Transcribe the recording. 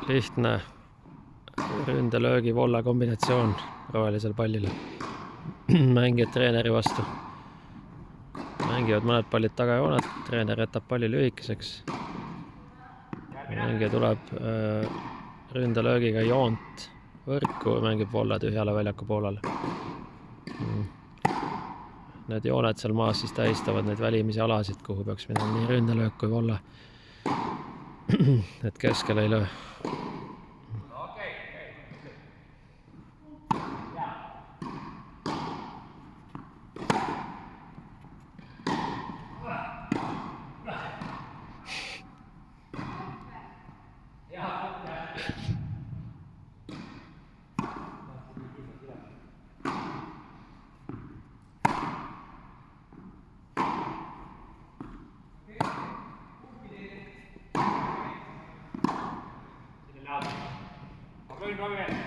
lihtne ründelöögi volla kombinatsioon rohelisel pallil mängijad treeneri vastu. Mängivad mõned pallid tagajooned, treener jätab palli lühikeseks. Mängija tuleb ründelöögiga joont võrku ja mängib volla tühjale väljaku poolele. Need jooned seal maas siis tähistavad neid välimisi alasid, kuhu peaks minema nii ründelöök kui volla. Et keskel ei löö. I'm going to